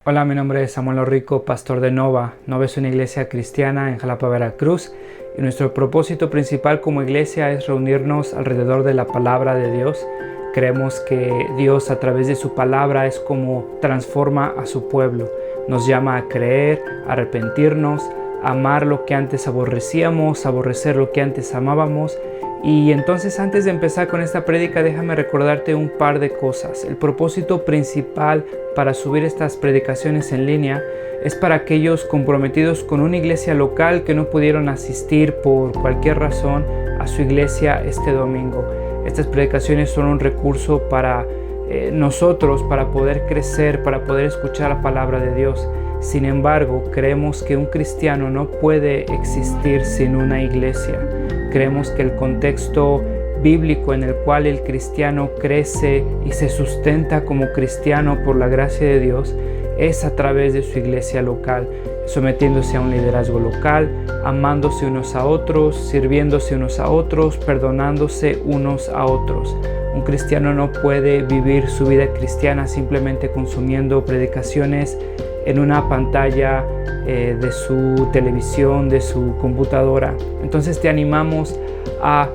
Hola, mi nombre es Samuel Rico, pastor de Nova. Nova es una iglesia cristiana en Jalapa, Veracruz, y nuestro propósito principal como iglesia es reunirnos alrededor de la palabra de Dios. Creemos que Dios a través de su palabra es como transforma a su pueblo. Nos llama a creer, a arrepentirnos, a amar lo que antes aborrecíamos, a aborrecer lo que antes amábamos. Y entonces, antes de empezar con esta prédica, déjame recordarte un par de cosas. El propósito principal para subir estas predicaciones en línea es para aquellos comprometidos con una iglesia local que no pudieron asistir por cualquier razón a su iglesia este domingo. Estas predicaciones son un recurso para nosotros, para poder crecer, para poder escuchar la palabra de Dios. Sin embargo, creemos que un cristiano no puede existir sin una iglesia. Creemos que el contexto bíblico en el cual el cristiano crece y se sustenta como cristiano por la gracia de Dios es a través de su iglesia local, sometiéndose a un liderazgo local, amándose unos a otros, sirviéndose unos a otros, perdonándose unos a otros. Un cristiano no puede vivir su vida cristiana simplemente consumiendo predicaciones en una pantalla de su televisión, de su computadora. Entonces te animamos a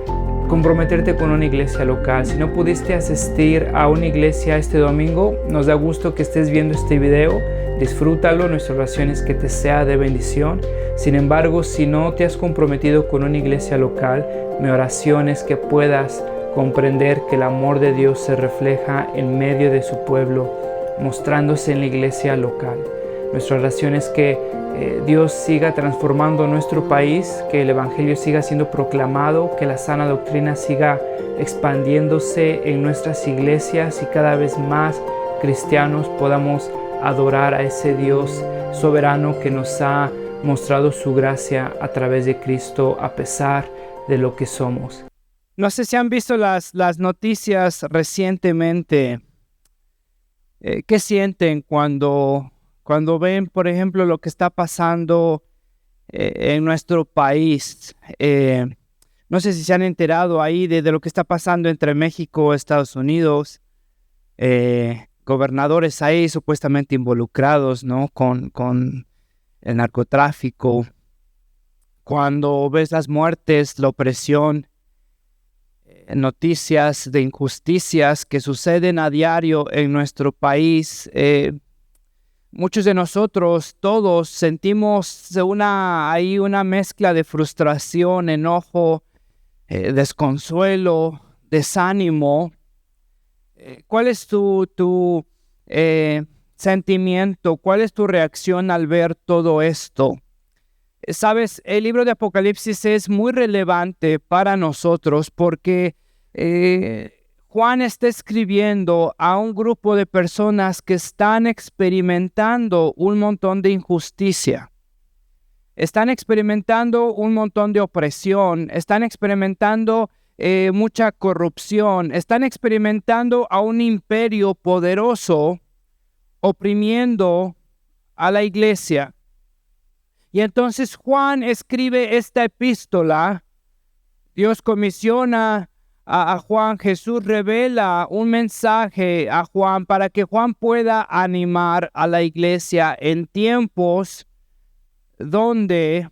comprometerte con una iglesia local. Si no pudiste asistir a una iglesia este domingo, nos da gusto que estés viendo este video. Disfrútalo, nuestra oración es que te sea de bendición. Sin embargo, si no te has comprometido con una iglesia local, mi oración es que puedas comprender que el amor de Dios se refleja en medio de su pueblo, mostrándose en la iglesia local. Nuestra oración es que Dios siga transformando nuestro país, que el Evangelio siga siendo proclamado, que la sana doctrina siga expandiéndose en nuestras iglesias y cada vez más cristianos podamos adorar a ese Dios soberano que nos ha mostrado su gracia a través de Cristo a pesar de lo que somos. No sé si han visto las noticias recientemente. ¿Qué sienten cuando ven, por ejemplo, lo que está pasando en nuestro país? No sé si se han enterado ahí de lo que está pasando entre México y Estados Unidos. Gobernadores ahí supuestamente involucrados, ¿no? con el narcotráfico. Cuando ves las muertes, la opresión, noticias de injusticias que suceden a diario en nuestro país, muchos de nosotros, todos, sentimos una mezcla de frustración, enojo, desconsuelo, desánimo. ¿Cuál es tu sentimiento? ¿Cuál es tu reacción al ver todo esto? Sabes, el libro de Apocalipsis es muy relevante para nosotros porque Juan está escribiendo a un grupo de personas que están experimentando un montón de injusticia. Están experimentando un montón de opresión, están experimentando mucha corrupción, están experimentando a un imperio poderoso oprimiendo a la iglesia. Y entonces Juan escribe esta epístola. Dios comisiona a Juan, Jesús revela un mensaje a Juan para que Juan pueda animar a la iglesia en tiempos donde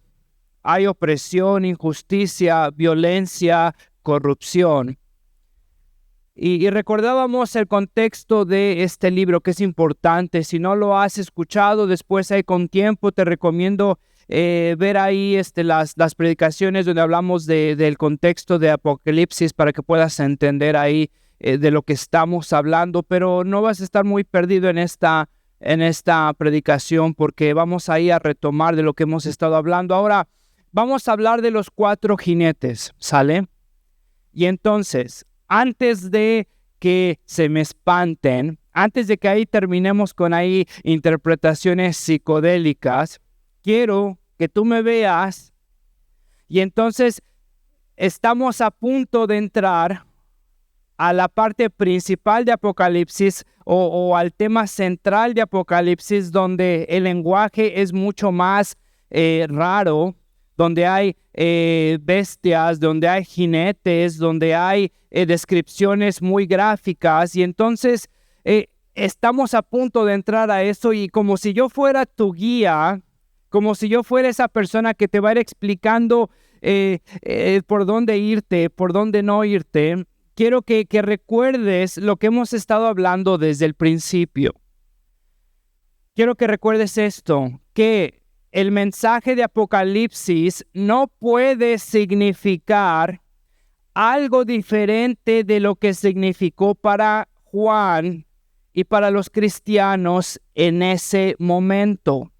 hay opresión, injusticia, violencia, corrupción. Y recordábamos el contexto de este libro, que es importante. Si no lo has escuchado, después ahí con tiempo te recomiendo ver ahí las predicaciones donde hablamos del contexto de Apocalipsis para que puedas entender ahí de lo que estamos hablando, pero no vas a estar muy perdido en esta predicación porque vamos ahí a retomar de lo que hemos estado hablando. Ahora vamos a hablar de los 4 jinetes, ¿sale? Y entonces, antes de que se me espanten, antes de que ahí terminemos con ahí interpretaciones psicodélicas, quiero que tú me veas y entonces estamos a punto de entrar a la parte principal de Apocalipsis o al tema central de Apocalipsis, donde el lenguaje es mucho más raro, donde hay bestias, donde hay jinetes, donde hay descripciones muy gráficas. Y entonces estamos a punto de entrar a eso y como si yo fuera tu guía, como si yo fuera esa persona que te va a ir explicando por dónde irte, por dónde no irte, quiero que recuerdes lo que hemos estado hablando desde el principio. Quiero que recuerdes esto, que el mensaje de Apocalipsis no puede significar algo diferente de lo que significó para Juan y para los cristianos en ese momento.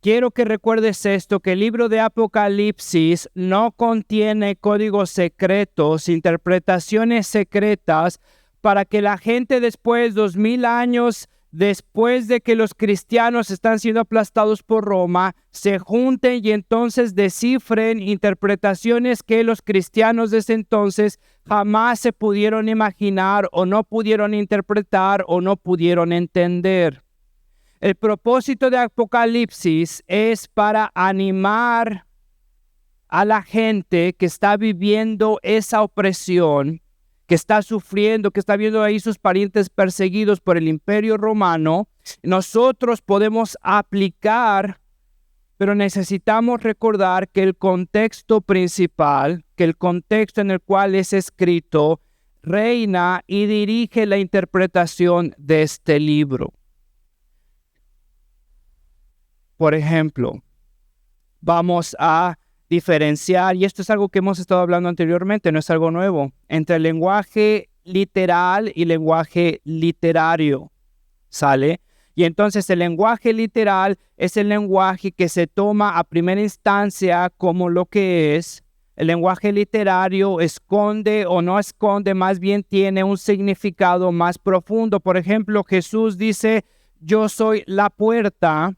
Quiero que recuerdes esto, que el libro de Apocalipsis no contiene códigos secretos, interpretaciones secretas, para que la gente después, 2000 años después de que los cristianos están siendo aplastados por Roma, se junten y entonces descifren interpretaciones que los cristianos de ese entonces jamás se pudieron imaginar o no pudieron interpretar o no pudieron entender. El propósito de Apocalipsis es para animar a la gente que está viviendo esa opresión, que está sufriendo, que está viendo ahí sus parientes perseguidos por el Imperio Romano. Nosotros podemos aplicar, pero necesitamos recordar que el contexto principal, que el contexto en el cual es escrito, reina y dirige la interpretación de este libro. Por ejemplo, vamos a diferenciar, y esto es algo que hemos estado hablando anteriormente, no es algo nuevo, entre el lenguaje literal y lenguaje literario, ¿sale? Y entonces el lenguaje literal es el lenguaje que se toma a primera instancia como lo que es. El lenguaje literario esconde o no esconde, más bien tiene un significado más profundo. Por ejemplo, Jesús dice, yo soy la puerta.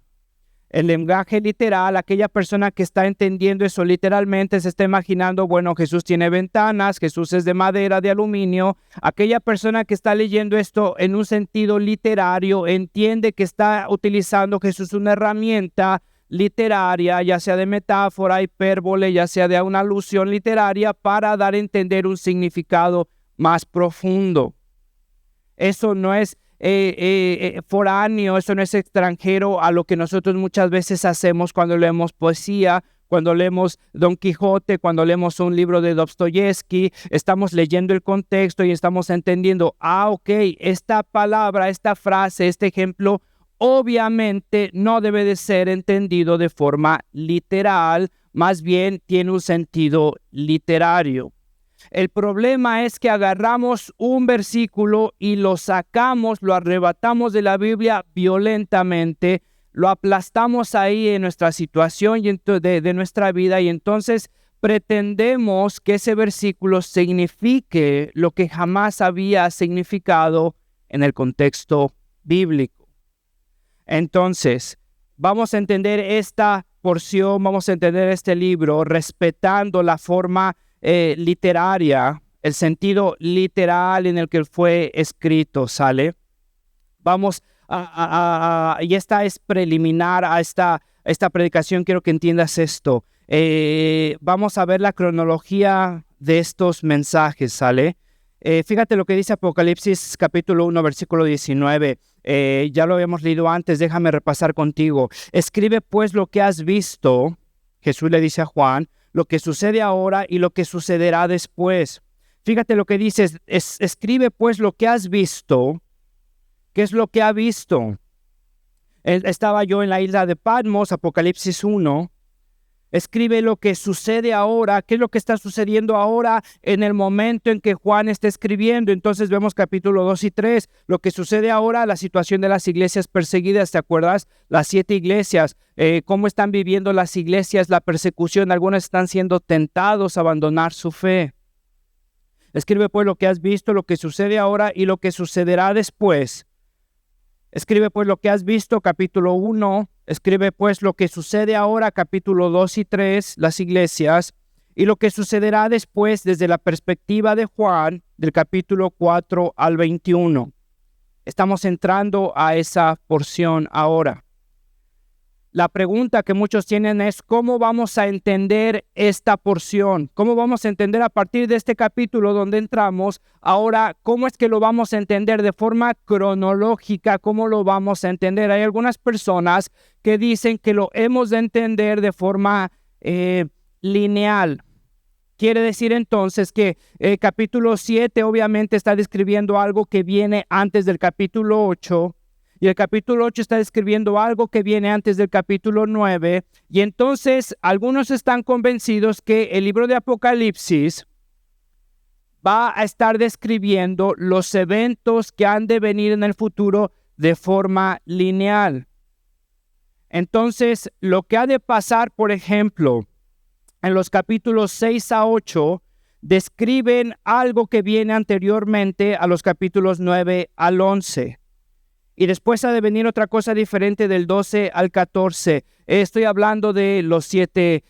El lenguaje literal, aquella persona que está entendiendo eso literalmente se está imaginando, bueno, Jesús tiene ventanas, Jesús es de madera, de aluminio. Aquella persona que está leyendo esto en un sentido literario entiende que está utilizando Jesús una herramienta literaria, ya sea de metáfora, hipérbole, ya sea de una alusión literaria para dar a entender un significado más profundo. Eso no es foráneo, eso no es extranjero a lo que nosotros muchas veces hacemos cuando leemos poesía, cuando leemos Don Quijote, cuando leemos un libro de Dostoyevsky. Estamos leyendo el contexto y estamos entendiendo, ok, esta palabra, esta frase, este ejemplo, obviamente no debe de ser entendido de forma literal, más bien tiene un sentido literario. El problema es que agarramos un versículo y lo sacamos, lo arrebatamos de la Biblia violentamente, lo aplastamos ahí en nuestra situación y de nuestra vida, y entonces pretendemos que ese versículo signifique lo que jamás había significado en el contexto bíblico. Entonces, vamos a entender esta porción, vamos a entender este libro respetando la forma literaria, el sentido literal en el que fue escrito, ¿sale? Vamos y esta es preliminar a esta predicación. Quiero que entiendas esto. Vamos a ver la cronología de estos mensajes, ¿sale? Fíjate lo que dice Apocalipsis capítulo 1, versículo 19. Ya lo habíamos leído antes, déjame repasar contigo. Escribe pues lo que has visto, Jesús le dice a Juan, lo que sucede ahora y lo que sucederá después. Fíjate lo que dice, escribe pues lo que has visto. ¿Qué es lo que ha visto? Estaba yo en la isla de Patmos, Apocalipsis 1. Escribe lo que sucede ahora. ¿Qué es lo que está sucediendo ahora en el momento en que Juan está escribiendo? Entonces vemos capítulo 2 y 3. Lo que sucede ahora, la situación de las iglesias perseguidas. ¿Te acuerdas? Las 7 iglesias. ¿Cómo están viviendo las iglesias la persecución? Algunos están siendo tentados a abandonar su fe. Escribe pues lo que has visto, lo que sucede ahora y lo que sucederá después. Escribe pues lo que has visto, capítulo 1. Escribe pues lo que sucede ahora, capítulo 2 y 3, las iglesias. Y lo que sucederá después desde la perspectiva de Juan, del capítulo 4 al 21. Estamos entrando a esa porción ahora. la pregunta que muchos tienen es ¿cómo vamos a entender esta porción? ¿Cómo vamos a entender a partir de este capítulo donde entramos? Ahora, ¿cómo es que lo vamos a entender de forma cronológica? ¿Cómo lo vamos a entender? Hay algunas personas que dicen que lo hemos de entender de forma lineal. Quiere decir entonces que el capítulo 7 obviamente está describiendo algo que viene antes del capítulo 8 y el capítulo 8 está describiendo algo que viene antes del capítulo 9 y entonces algunos están convencidos que el libro de Apocalipsis va a estar describiendo los eventos que han de venir en el futuro de forma lineal. Entonces, lo que ha de pasar, por ejemplo, en los capítulos 6 a 8, describen algo que viene anteriormente a los capítulos 9 al 11. Y después ha de venir otra cosa diferente del 12 al 14. Estoy hablando de las 7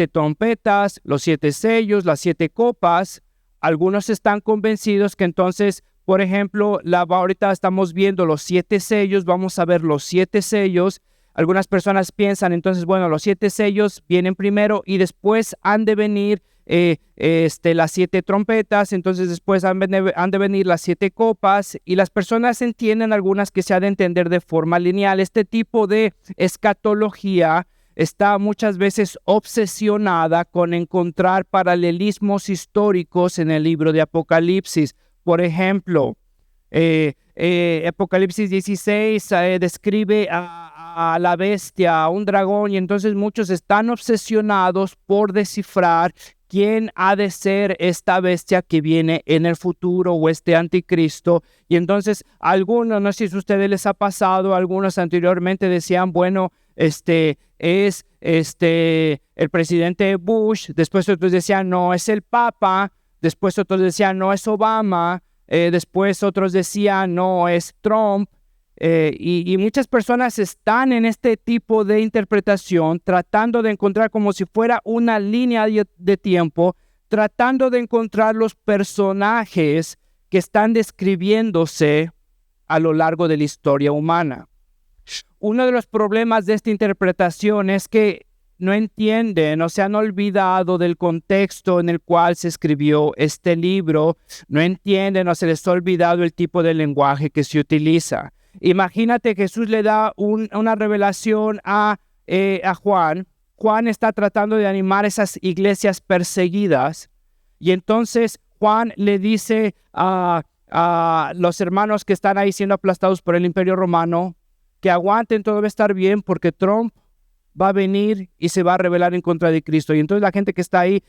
trompetas, los 7 sellos, las 7 copas. Algunos están convencidos que entonces, por ejemplo, ahorita estamos viendo los 7 sellos, vamos a ver los 7 sellos. Algunas personas piensan entonces, bueno, los 7 sellos vienen primero y después han de venir las 7 trompetas, entonces después han de venir las 7 copas y las personas entienden algunas que se ha de entender de forma lineal. Este tipo de escatología está muchas veces obsesionada con encontrar paralelismos históricos en el libro de Apocalipsis. Por ejemplo, Apocalipsis 16 describe a la bestia, a un dragón, y entonces muchos están obsesionados por descifrar quién ha de ser esta bestia que viene en el futuro o este anticristo. Y entonces algunos, no sé si a ustedes les ha pasado, algunos anteriormente decían, bueno, es el presidente Bush, después otros decían, no, es el Papa, después otros decían, no, es Obama, después otros decían, no, es Trump. Y muchas personas están en este tipo de interpretación, tratando de encontrar como si fuera una línea de tiempo, tratando de encontrar los personajes que están describiéndose a lo largo de la historia humana. Uno de los problemas de esta interpretación es que no entienden o se han olvidado del contexto en el cual se escribió este libro, no entienden o se les ha olvidado el tipo de lenguaje que se utiliza. Imagínate que Jesús le da una revelación a Juan. Juan está tratando de animar esas iglesias perseguidas y entonces Juan le dice a los hermanos que están ahí siendo aplastados por el Imperio Romano que aguanten, todo va a estar bien porque Trump va a venir y se va a rebelar en contra de Cristo. Y entonces la gente que está ahí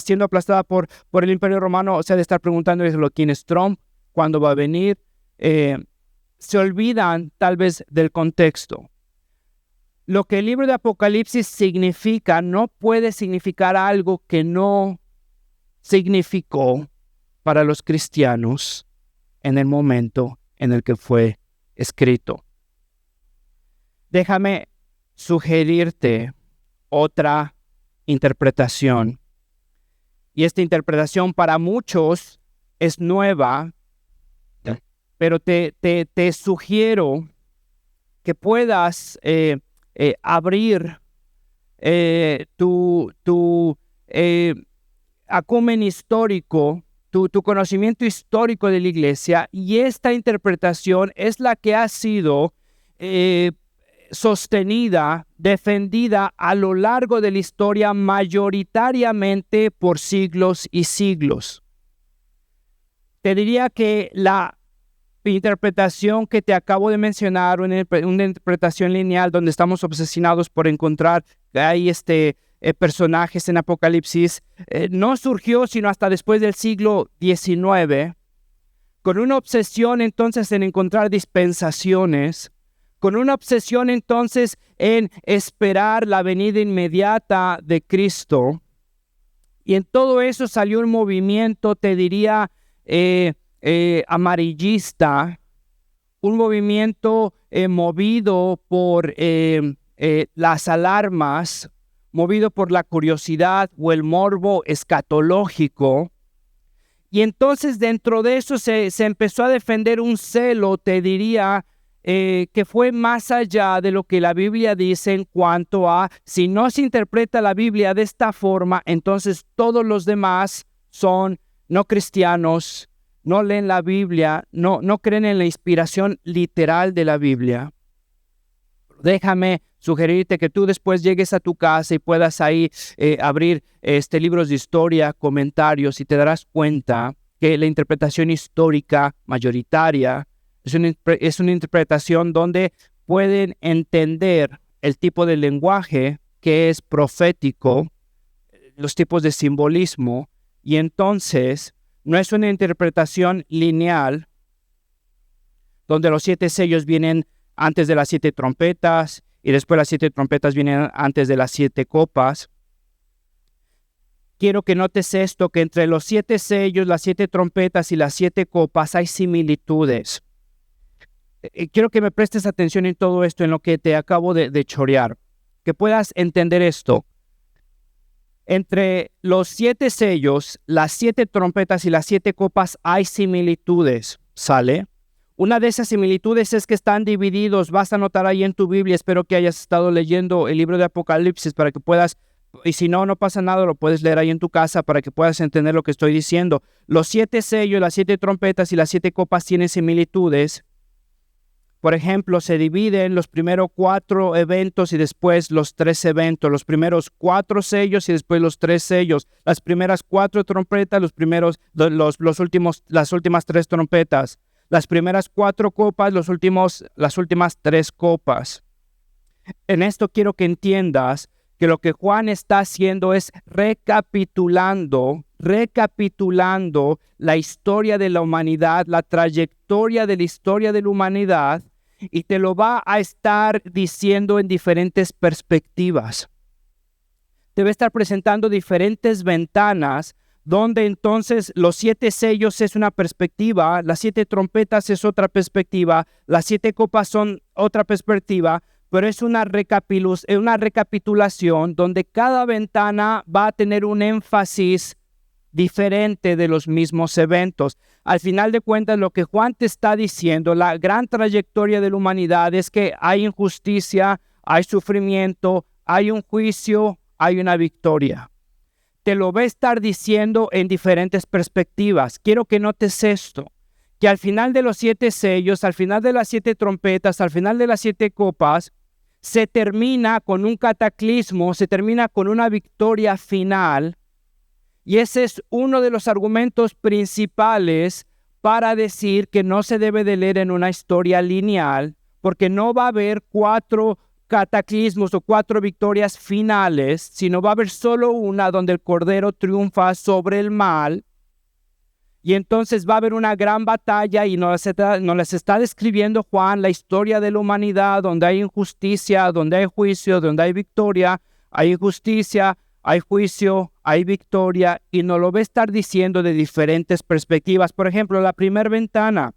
siendo aplastada por el Imperio Romano, o sea, de estar preguntando quién es Trump, cuándo va a venir, se olvidan tal vez del contexto. Lo que el libro de Apocalipsis significa no puede significar algo que no significó para los cristianos en el momento en el que fue escrito. Déjame sugerirte otra interpretación. Y esta interpretación para muchos es nueva, pero te sugiero que puedas abrir tu acumen histórico, tu conocimiento histórico de la iglesia, y esta interpretación es la que ha sido sostenida, defendida a lo largo de la historia mayoritariamente por siglos y siglos. Te diría que la interpretación que te acabo de mencionar, una interpretación lineal donde estamos obsesionados por encontrar que hay personajes en Apocalipsis, no surgió sino hasta después del siglo XIX, con una obsesión entonces en encontrar dispensaciones, con una obsesión entonces en esperar la venida inmediata de Cristo. Y en todo eso salió un movimiento, te diría, amarillista, un movimiento movido por las alarmas, movido por la curiosidad o el morbo escatológico. Y entonces dentro de eso se empezó a defender un celo, te diría, que fue más allá de lo que la Biblia dice en cuanto a, si no se interpreta la Biblia de esta forma, entonces todos los demás son no cristianos, no leen la Biblia, no creen en la inspiración literal de la Biblia. Déjame sugerirte que tú después llegues a tu casa y puedas ahí abrir libros de historia, comentarios, y te darás cuenta que la interpretación histórica mayoritaria es una interpretación donde pueden entender el tipo de lenguaje que es profético, los tipos de simbolismo, y entonces no es una interpretación lineal donde los 7 sellos vienen antes de las 7 trompetas y después las 7 trompetas vienen antes de las 7 copas. Quiero que notes esto, que entre los 7 sellos, las 7 trompetas y las 7 copas hay similitudes. Quiero que me prestes atención en todo esto, en lo que te acabo de chorear, que puedas entender esto. Entre los 7 sellos, las 7 trompetas y las 7 copas hay similitudes, ¿sale? Una de esas similitudes es que están divididos. Vas a anotar ahí en tu Biblia, espero que hayas estado leyendo el libro de Apocalipsis para que puedas, y si no, no pasa nada, lo puedes leer ahí en tu casa para que puedas entender lo que estoy diciendo. Los 7 sellos, las 7 trompetas y las 7 copas tienen similitudes. Por ejemplo, se dividen los primeros 4 eventos y después los 3 eventos. Los primeros 4 sellos y después los 3 sellos. Las primeras 4 trompetas, las últimas 3 trompetas. Las primeras 4 copas, las últimas 3 copas. En esto quiero que entiendas que lo que Juan está haciendo es recapitulando la historia de la humanidad, la trayectoria de la historia de la humanidad, y te lo va a estar diciendo en diferentes perspectivas. Te va a estar presentando diferentes ventanas, donde entonces los 7 sellos es una perspectiva, las 7 trompetas es otra perspectiva, las 7 copas son otra perspectiva, pero es una recapitulación donde cada ventana va a tener un énfasis diferente de los mismos eventos. Al final de cuentas, lo que Juan te está diciendo, la gran trayectoria de la humanidad es que hay injusticia, hay sufrimiento, hay un juicio, hay una victoria. Te lo va a estar diciendo en diferentes perspectivas. Quiero que notes esto, que al final de los 7 sellos, al final de las 7 trompetas, al final de las 7 copas, se termina con un cataclismo, se termina con una victoria final. Y ese es uno de los argumentos principales para decir que no se debe de leer en una historia lineal, porque no va a haber 4 cataclismos o 4 victorias finales, sino va a haber solo una donde el Cordero triunfa sobre el mal. Y entonces va a haber una gran batalla, y nos les está describiendo Juan la historia de la humanidad, donde hay injusticia, donde hay juicio, donde hay victoria, hay injusticia, hay juicio, hay victoria, y nos lo va a estar diciendo de diferentes perspectivas. Por ejemplo, la primera ventana,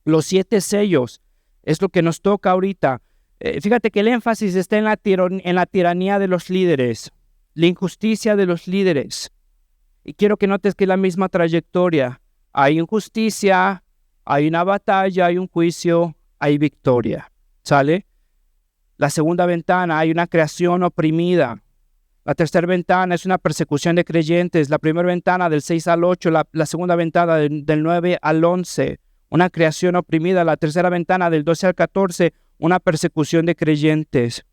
los 7 sellos, es lo que nos toca ahorita. Fíjate que el énfasis está en la tiranía de los líderes, la injusticia de los líderes. Y quiero que notes que es la misma trayectoria. Hay injusticia, hay una batalla, hay un juicio, hay victoria. ¿Sale? La segunda ventana, hay una creación oprimida. La tercera ventana es una persecución de creyentes. La primera ventana del 6 al 8, la segunda ventana del 9 al 11, una creación oprimida. La tercera ventana del 12 al 14, una persecución de creyentes.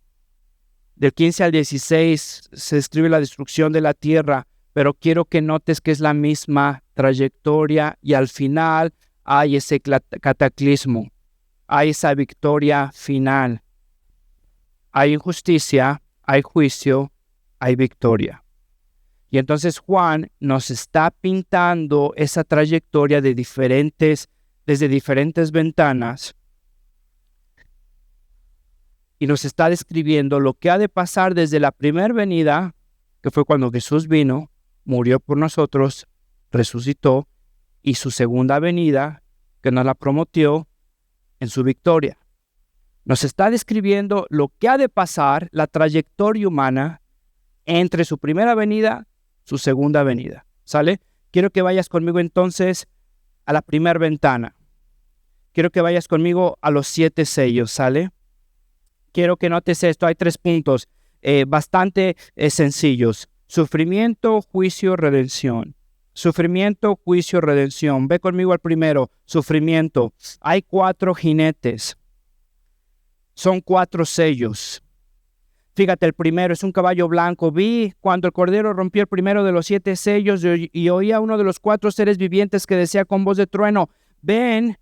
Del 15 al 16 se describe la destrucción de la tierra, pero quiero que notes que es la misma trayectoria, y al final hay ese cataclismo, hay esa victoria final. Hay injusticia, hay juicio, hay victoria. Y entonces Juan nos está pintando esa trayectoria desde diferentes ventanas, y nos está describiendo lo que ha de pasar desde la primera venida, que fue cuando Jesús vino, murió por nosotros, resucitó, y su segunda venida, que nos la prometió en su victoria. Nos está describiendo lo que ha de pasar, la trayectoria humana, entre su primera venida, su segunda venida. ¿Sale? Quiero que vayas conmigo entonces a la primera ventana. quiero que vayas conmigo a los 7 sellos, ¿sale? Quiero que notes esto, hay 3 puntos bastante sencillos. Sufrimiento, juicio, redención. Sufrimiento, juicio, redención. Ve conmigo al primero, sufrimiento. Hay 4 jinetes. Son 4 sellos. Fíjate, el primero es un caballo blanco. Vi cuando el Cordero rompió el primero de los 7 sellos y oí a uno de los 4 seres vivientes que decía con voz de trueno, ven.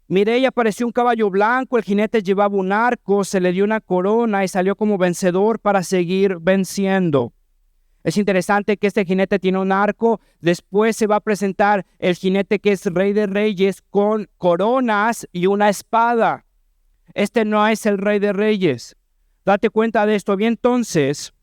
Miré y apareció un caballo blanco, el jinete llevaba un arco, se le dio una corona y salió como vencedor para seguir venciendo. Es interesante que este jinete tiene un arco, después se va a presentar el jinete que es rey de reyes con coronas y una espada. Este no es el rey de reyes. Date cuenta de esto. Bien, entonces,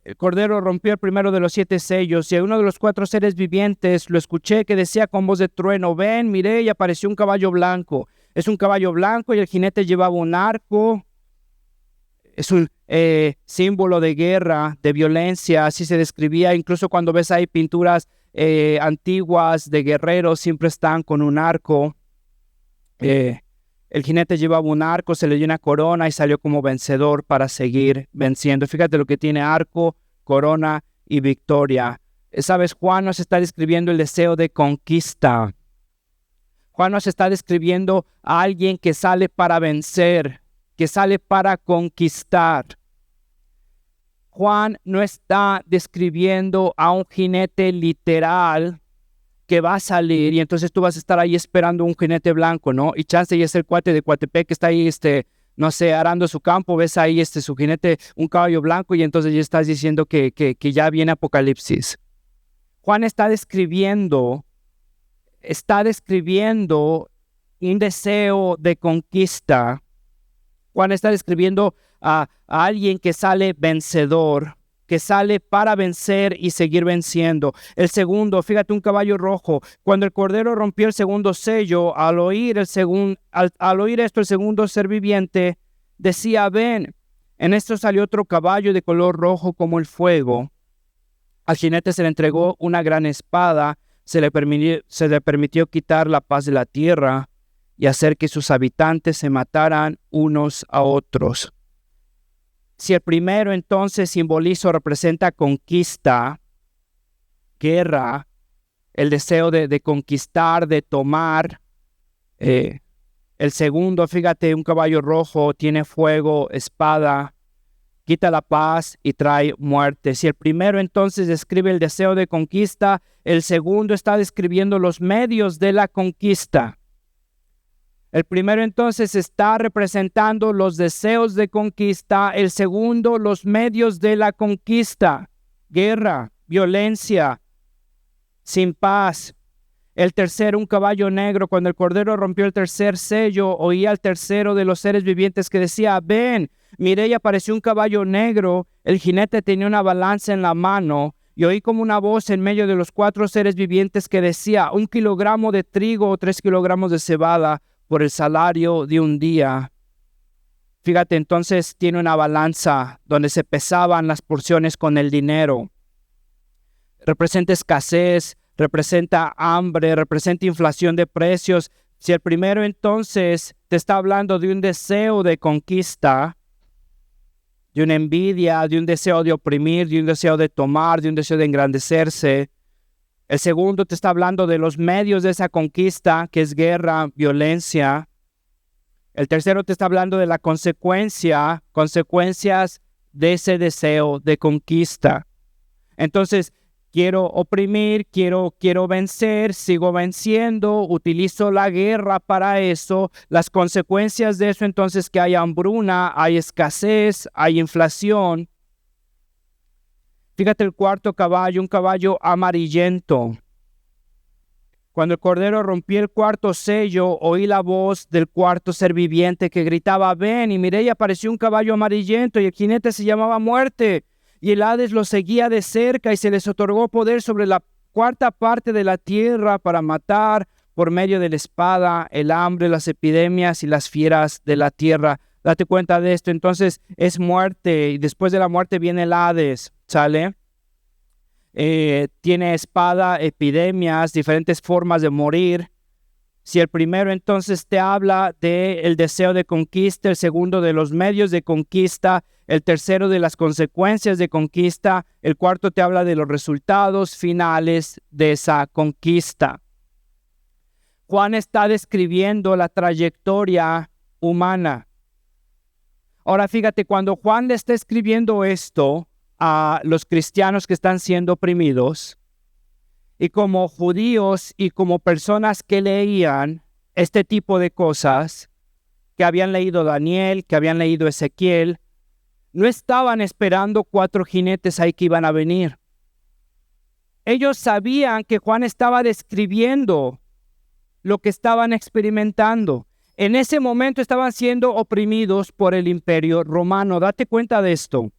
el Cordero rompió el primero de los 7 sellos y a uno de los 4 seres vivientes lo escuché que decía con voz de trueno, ven, miré y apareció un caballo blanco. Es un caballo blanco y el jinete llevaba un arco. Es un símbolo de guerra, de violencia, así se describía. Incluso cuando ves ahí pinturas antiguas de guerreros, siempre están con un arco. El jinete llevaba un arco, se le dio una corona y salió como vencedor para seguir venciendo. Fíjate lo que tiene: arco, corona y victoria. ¿Sabes? Juan nos está describiendo el deseo de conquista. Juan nos está describiendo a alguien que sale para vencer, que sale para conquistar. Juan no está describiendo a un jinete literal que va a salir y entonces tú vas a estar ahí esperando un jinete blanco, ¿no? Y chance y es el cuate de Coatepec que está ahí, no sé, arando su campo, ves ahí su jinete, un caballo blanco y entonces ya estás diciendo que ya viene Apocalipsis. Juan está describiendo un deseo de conquista. Juan está describiendo a alguien que sale vencedor, que sale para vencer y seguir venciendo. El segundo, fíjate, un caballo rojo. Cuando el Cordero rompió el segundo sello, al oír esto, el segundo ser viviente decía, ven. En esto salió otro caballo de color rojo como el fuego. Al jinete se le entregó una gran espada, se le permitió quitar la paz de la tierra y hacer que sus habitantes se mataran unos a otros. Si el primero entonces simboliza o representa conquista, guerra, el deseo de conquistar, de tomar. El segundo, fíjate, un caballo rojo, tiene fuego, espada, quita la paz y trae muerte. Si el primero entonces describe el deseo de conquista, el segundo está describiendo los medios de la conquista. El primero entonces está representando los deseos de conquista, el segundo los medios de la conquista, guerra, violencia, sin paz. El tercero, un caballo negro. Cuando el Cordero rompió el tercer sello, oía al tercero de los seres vivientes que decía, ven, miré y apareció un caballo negro, el jinete tenía una balanza en la mano, y oí como una voz en medio de los 4 seres vivientes que decía, 1 kilogramo de trigo o 3 kilogramos de cebada, por el salario de un día. Fíjate, entonces tiene una balanza donde se pesaban las porciones con el dinero. Representa escasez, representa hambre, representa inflación de precios. Si el primero entonces te está hablando de un deseo de conquista, de una envidia, de un deseo de oprimir, de un deseo de tomar, de un deseo de engrandecerse, el segundo te está hablando de los medios de esa conquista, que es guerra, violencia. El tercero te está hablando de la consecuencias de ese deseo de conquista. Entonces, quiero oprimir, quiero vencer, sigo venciendo, utilizo la guerra para eso. Las consecuencias de eso, entonces, que hay hambruna, hay escasez, hay inflación. Fíjate el cuarto caballo, un caballo amarillento. Cuando el Cordero rompió el cuarto sello, oí la voz del cuarto ser viviente que gritaba, ven, y miré y apareció un caballo amarillento y el jinete se llamaba Muerte. Y el Hades lo seguía de cerca y se les otorgó poder sobre la cuarta parte de la tierra para matar por medio de la espada, el hambre, las epidemias y las fieras de la tierra. Date cuenta de esto. Entonces es muerte y después de la muerte viene el Hades. ¿Sale? Tiene espada, epidemias, diferentes formas de morir. Si el primero entonces te habla del deseo de conquista, el segundo de los medios de conquista, el tercero de las consecuencias de conquista, el cuarto te habla de los resultados finales de esa conquista. Juan está describiendo la trayectoria humana. Ahora fíjate, cuando Juan le está escribiendo esto a los cristianos que están siendo oprimidos, y como judíos y como personas que leían este tipo de cosas, que habían leído Daniel, que habían leído Ezequiel, no estaban esperando 4 jinetes ahí que iban a venir. Ellos sabían que Juan estaba describiendo lo que estaban experimentando. En ese momento estaban siendo oprimidos por el Imperio Romano. Date cuenta de esto.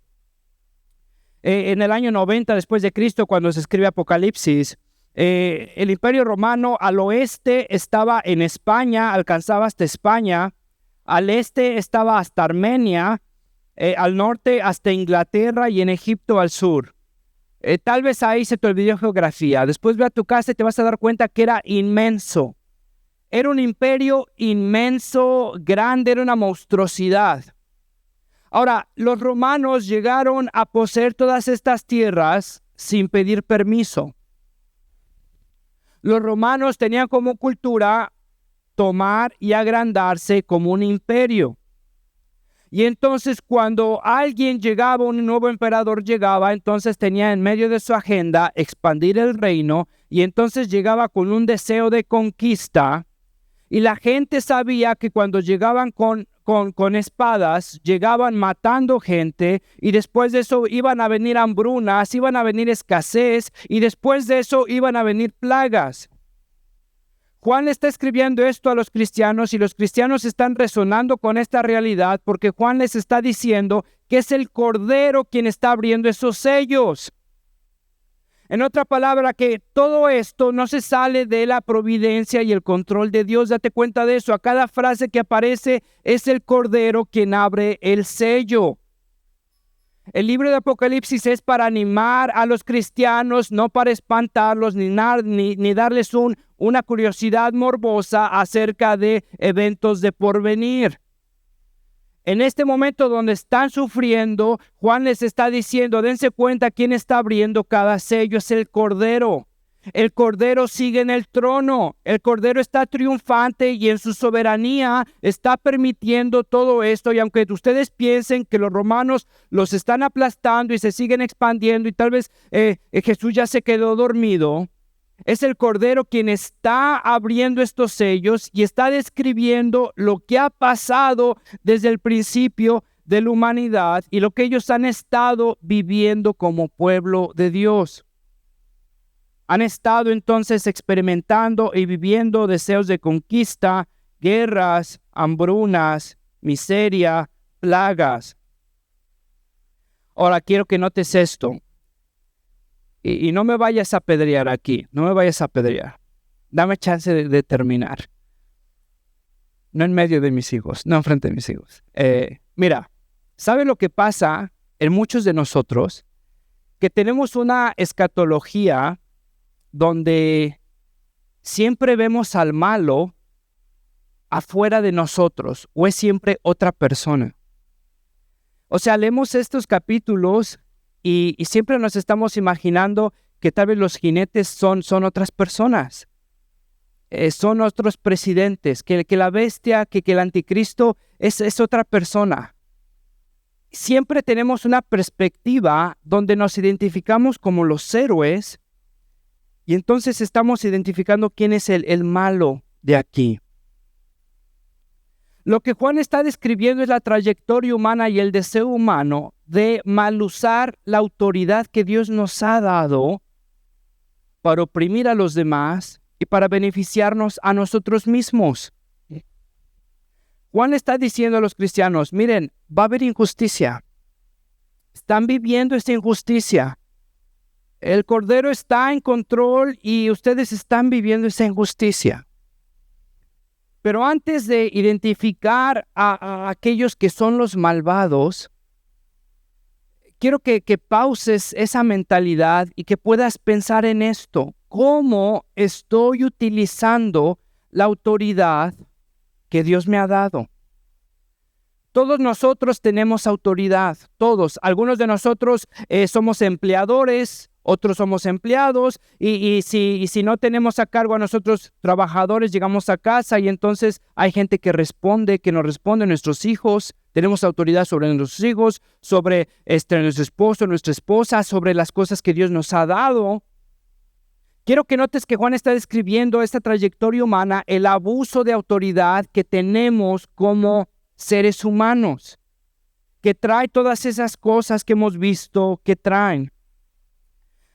En el año 90 después de Cristo, cuando se escribe Apocalipsis, el Imperio Romano al oeste estaba en España, alcanzaba hasta España, al este estaba hasta Armenia, al norte hasta Inglaterra y en Egipto al sur. Tal vez ahí se te olvidó geografía. Después ve a tu casa y te vas a dar cuenta que era inmenso. Era un imperio inmenso, grande, era una monstruosidad. Ahora, los romanos llegaron a poseer todas estas tierras sin pedir permiso. Los romanos tenían como cultura tomar y agrandarse como un imperio. Y entonces cuando alguien llegaba, un nuevo emperador llegaba, entonces tenía en medio de su agenda expandir el reino y entonces llegaba con un deseo de conquista. Y la gente sabía que cuando llegaban con espadas, llegaban matando gente y después de eso iban a venir hambrunas, iban a venir escasez y después de eso iban a venir plagas. Juan está escribiendo esto a los cristianos y los cristianos están resonando con esta realidad porque Juan les está diciendo que es el Cordero quien está abriendo esos sellos. En otra palabra, que todo esto no se sale de la providencia y el control de Dios. Date cuenta de eso. A cada frase que aparece es el Cordero quien abre el sello. El libro de Apocalipsis es para animar a los cristianos, no para espantarlos ni darles una curiosidad morbosa acerca de eventos de porvenir. En este momento donde están sufriendo, Juan les está diciendo, dense cuenta quién está abriendo cada sello, es el Cordero. El Cordero sigue en el trono, el Cordero está triunfante y en su soberanía está permitiendo todo esto. Y aunque ustedes piensen que los romanos los están aplastando y se siguen expandiendo y tal vez Jesús ya se quedó dormido, es el Cordero quien está abriendo estos sellos y está describiendo lo que ha pasado desde el principio de la humanidad y lo que ellos han estado viviendo como pueblo de Dios. Han estado entonces experimentando y viviendo deseos de conquista, guerras, hambrunas, miseria, plagas. Ahora quiero que notes esto. Y no me vayas a apedrear aquí, no me vayas a apedrear. Dame chance de terminar. No en medio de mis hijos, no enfrente de mis hijos. Mira, ¿sabe lo que pasa en muchos de nosotros? Que tenemos una escatología donde siempre vemos al malo afuera de nosotros o es siempre otra persona. O sea, leemos estos capítulos y siempre nos estamos imaginando que tal vez los jinetes son otras personas, son otros presidentes, que la bestia, que el anticristo es otra persona. Siempre tenemos una perspectiva donde nos identificamos como los héroes y entonces estamos identificando quién es el malo de aquí. Lo que Juan está describiendo es la trayectoria humana y el deseo humano de mal usar la autoridad que Dios nos ha dado para oprimir a los demás y para beneficiarnos a nosotros mismos. Juan está diciendo a los cristianos, miren, va a haber injusticia. Están viviendo esta injusticia. El Cordero está en control y ustedes están viviendo esa injusticia. Pero antes de identificar a aquellos que son los malvados, quiero que pauses esa mentalidad y que puedas pensar en esto. ¿Cómo estoy utilizando la autoridad que Dios me ha dado. Todos nosotros tenemos autoridad, todos. Algunos de nosotros somos empleadores, otros somos empleados, y si no tenemos a cargo a nosotros trabajadores, llegamos a casa y entonces hay gente que nos responde, nuestros hijos. Tenemos autoridad sobre nuestros hijos, sobre nuestro esposo, nuestra esposa, sobre las cosas que Dios nos ha dado. Quiero que notes que Juan está describiendo esta trayectoria humana, el abuso de autoridad que tenemos como seres humanos, que trae todas esas cosas que hemos visto que traen.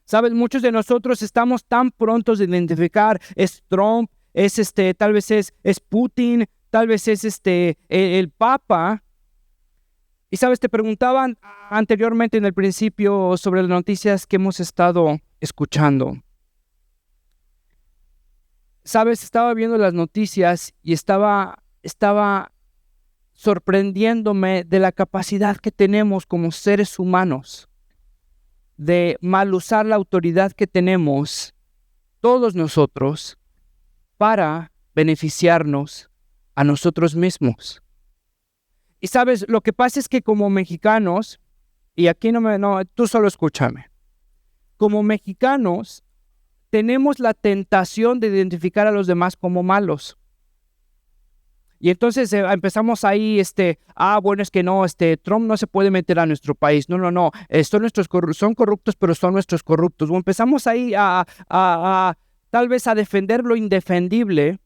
Sabes, muchos de nosotros estamos tan prontos de identificar, es Trump, tal vez es Putin, tal vez es el Papa. Y sabes, te preguntaban anteriormente en el principio sobre las noticias que hemos estado escuchando. Sabes, estaba viendo las noticias y estaba sorprendiéndome de la capacidad que tenemos como seres humanos de mal usar la autoridad que tenemos todos nosotros para beneficiarnos a nosotros mismos. Y sabes, lo que pasa es que como mexicanos, y aquí tú solo escúchame, como mexicanos tenemos la tentación de identificar a los demás como malos. Y entonces empezamos ahí, bueno, es que no, Trump no se puede meter a nuestro país. No, son corruptos, pero son nuestros corruptos. O empezamos ahí tal vez a defender lo indefendible,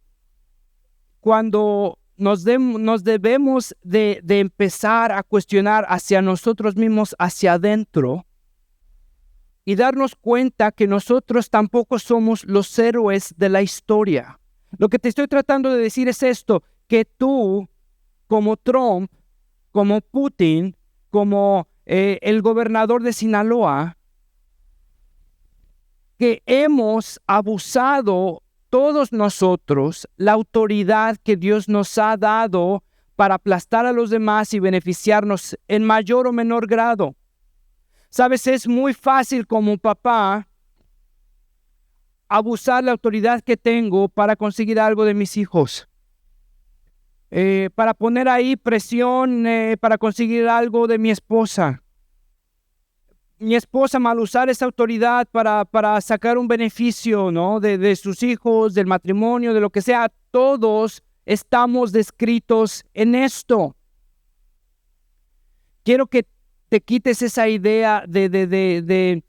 cuando nos debemos de empezar a cuestionar hacia nosotros mismos, hacia adentro, y darnos cuenta que nosotros tampoco somos los héroes de la historia. Lo que te estoy tratando de decir es esto, que tú, como Trump, como Putin, como el gobernador de Sinaloa, que hemos abusado todos nosotros la autoridad que Dios nos ha dado para aplastar a los demás y beneficiarnos en mayor o menor grado. Sabes, es muy fácil como papá abusar la autoridad que tengo para conseguir algo de mis hijos. Para poner ahí presión para conseguir algo de mi esposa. Mi esposa mal usar esa autoridad para sacar un beneficio, ¿no? de sus hijos, del matrimonio, de lo que sea. Todos estamos descritos en esto. Quiero que te quites esa idea de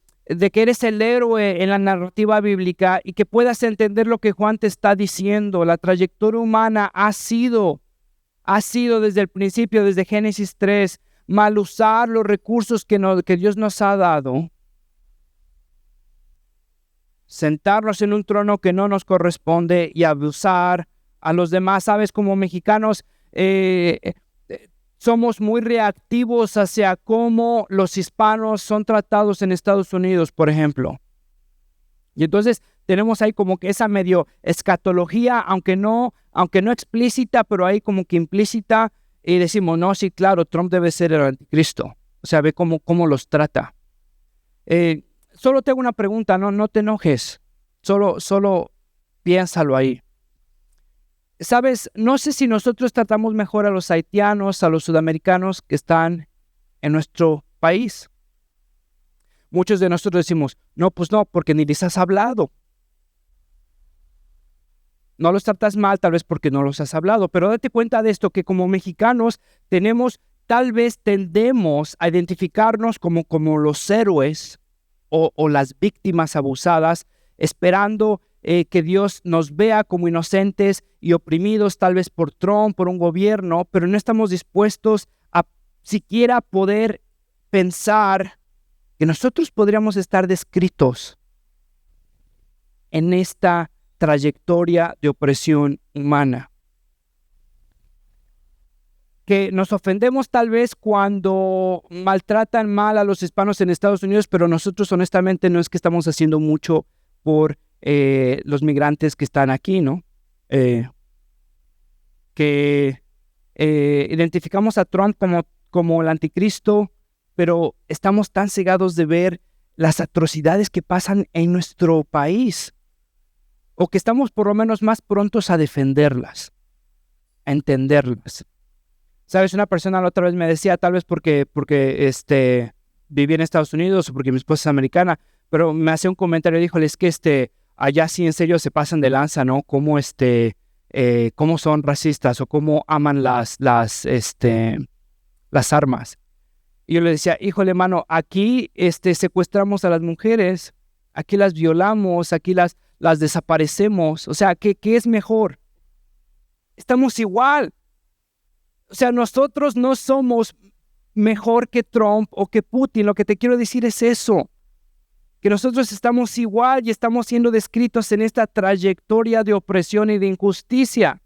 que eres el héroe en la narrativa bíblica y que puedas entender lo que Juan te está diciendo. La trayectoria humana ha sido desde el principio, desde Génesis 3, mal usar los recursos que Dios nos ha dado, sentarnos en un trono que no nos corresponde y abusar a los demás. Sabes, como mexicanos somos muy reactivos hacia cómo los hispanos son tratados en Estados Unidos, por ejemplo. Y entonces tenemos ahí como que esa medio escatología, aunque no explícita, pero ahí como que implícita, y decimos, no, sí, claro, Trump debe ser el anticristo. O sea, ve cómo los trata. Solo te hago una pregunta, no te enojes, solo piénsalo ahí. Sabes, no sé si nosotros tratamos mejor a los haitianos, a los sudamericanos que están en nuestro país. Muchos de nosotros decimos, no, pues no, porque ni les has hablado. No los tratas mal, tal vez porque no los has hablado, pero date cuenta de esto, que como mexicanos tal vez tendemos a identificarnos como los héroes o las víctimas abusadas, esperando que Dios nos vea como inocentes y oprimidos, tal vez por Trump, por un gobierno, pero no estamos dispuestos a siquiera poder pensar que nosotros podríamos estar descritos en esta trayectoria de opresión humana. Que nos ofendemos tal vez cuando maltratan mal a los hispanos en Estados Unidos, pero nosotros honestamente no es que estamos haciendo mucho por los migrantes que están aquí, ¿no? Que identificamos a Trump como el anticristo, pero estamos tan cegados de ver las atrocidades que pasan en nuestro país. o que estamos por lo menos más prontos a defenderlas, a entenderlas. ¿Sabes? Una persona la otra vez me decía, tal vez porque viví en Estados Unidos o porque mi esposa es americana, pero me hacía un comentario, díjole, es que allá sí en serio se pasan de lanza, ¿no? Cómo son racistas o cómo aman las armas. Y yo le decía, híjole, mano, aquí secuestramos a las mujeres, aquí las violamos, aquí las desaparecemos. O sea, ¿qué es mejor? Estamos igual. O sea, nosotros no somos mejor que Trump o que Putin. Lo que te quiero decir es eso, que nosotros estamos igual y estamos siendo descritos en esta trayectoria de opresión y de injusticia.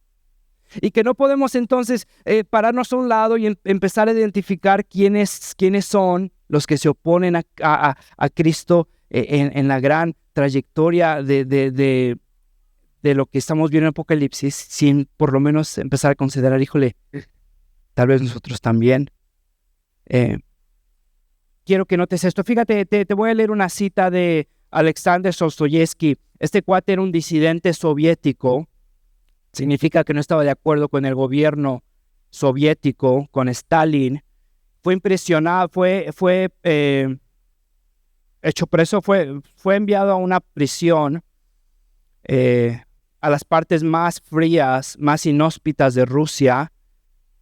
Y que no podemos entonces pararnos a un lado y empezar a identificar quiénes son los que se oponen a Cristo en la gran trayectoria de lo que estamos viendo en Apocalipsis, sin por lo menos empezar a considerar, híjole, tal vez nosotros también. Quiero que notes esto. Fíjate, te voy a leer una cita de Alexander Dostoyevsky. Este cuate era un disidente soviético. Significa que no estaba de acuerdo con el gobierno soviético, con Stalin. Fue impresionado, fue hecho preso, fue enviado a una prisión, a las partes más frías, más inhóspitas de Rusia,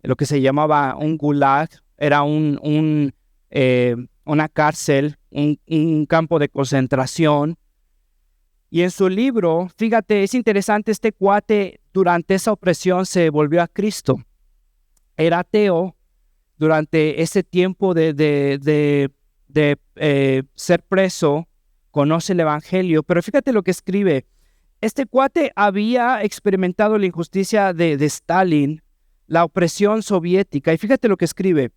lo que se llamaba un gulag. Era una cárcel, un campo de concentración. Y en su libro, fíjate, es interesante, este cuate durante esa opresión se volvió a Cristo. Era ateo durante ese tiempo de ser preso, conoce el evangelio, pero fíjate lo que escribe. Este cuate había experimentado la injusticia de Stalin, la opresión soviética, y fíjate lo que escribe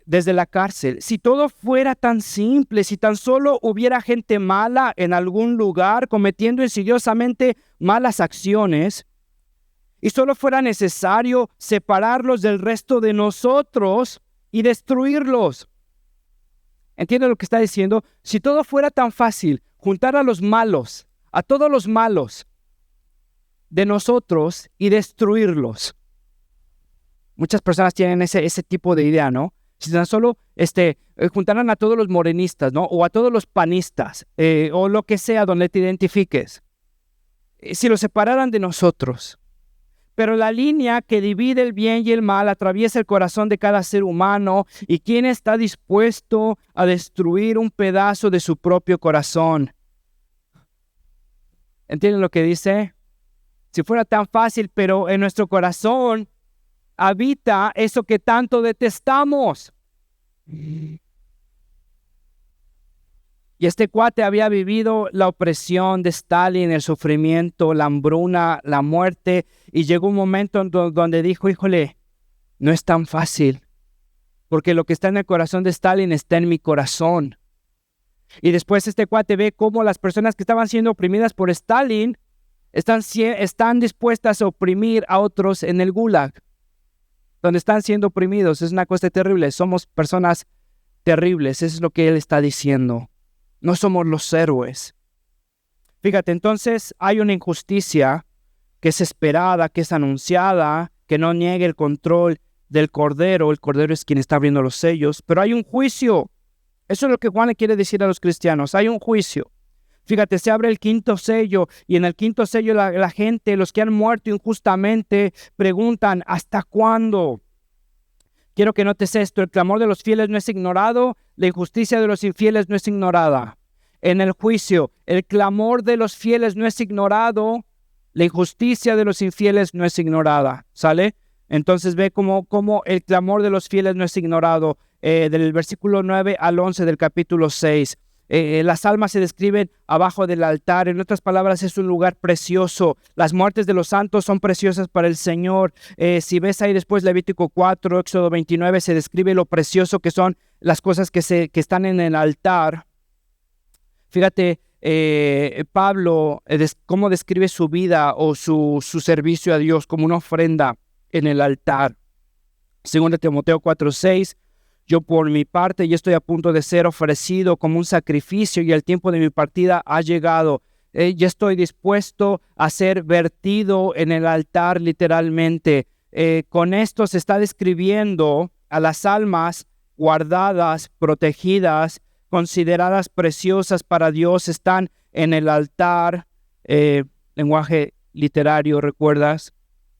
desde la cárcel. Si todo fuera tan simple, si tan solo hubiera gente mala en algún lugar cometiendo insidiosamente malas acciones y solo fuera necesario separarlos del resto de nosotros y destruirlos. ¿Entiendes lo que está diciendo? Si todo fuera tan fácil, juntar a los malos, a todos los malos de nosotros y destruirlos. Muchas personas tienen ese tipo de idea, ¿no? Si tan solo juntaran a todos los morenistas, ¿no? O a todos los panistas, o lo que sea donde te identifiques. Si los separaran de nosotros. Pero la línea que divide el bien y el mal atraviesa el corazón de cada ser humano. ¿Y quién está dispuesto a destruir un pedazo de su propio corazón? ¿Entienden lo que dice? Si fuera tan fácil, pero en nuestro corazón habita eso que tanto detestamos. Y este cuate había vivido la opresión de Stalin, el sufrimiento, la hambruna, la muerte, y llegó un momento donde dijo, híjole, no es tan fácil, porque lo que está en el corazón de Stalin está en mi corazón. Y después este cuate ve cómo las personas que estaban siendo oprimidas por Stalin están dispuestas a oprimir a otros en el Gulag, donde están siendo oprimidos. Es una cosa terrible. Somos personas terribles. Eso es lo que él está diciendo. No somos los héroes. Fíjate, entonces hay una injusticia que es esperada, que es anunciada, que no niegue el control del Cordero. El Cordero es quien está abriendo los sellos. Pero hay un juicio. Eso es lo que Juan le quiere decir a los cristianos. Hay un juicio. Fíjate, se abre el quinto sello y en el quinto sello la gente, los que han muerto injustamente, preguntan, ¿hasta cuándo? Quiero que notes esto, el clamor de los fieles no es ignorado, la injusticia de los infieles no es ignorada. En el juicio, el clamor de los fieles no es ignorado, la injusticia de los infieles no es ignorada, ¿sale? Entonces ve cómo el clamor de los fieles no es ignorado, del versículo 9 al 11 del capítulo 6. Las almas se describen abajo del altar. En otras palabras, es un lugar precioso. Las muertes de los santos son preciosas para el Señor. Si ves ahí después Levítico 4, Éxodo 29, se describe lo precioso que son las cosas que están en el altar. Fíjate, Pablo, cómo describe su vida o su servicio a Dios como una ofrenda en el altar. 2 Timoteo 4, 6. Yo por mi parte ya estoy a punto de ser ofrecido como un sacrificio y el tiempo de mi partida ha llegado. ya estoy dispuesto a ser vertido en el altar literalmente. Con esto se está describiendo a las almas guardadas, protegidas, consideradas preciosas para Dios, están en el altar, lenguaje literario, ¿recuerdas?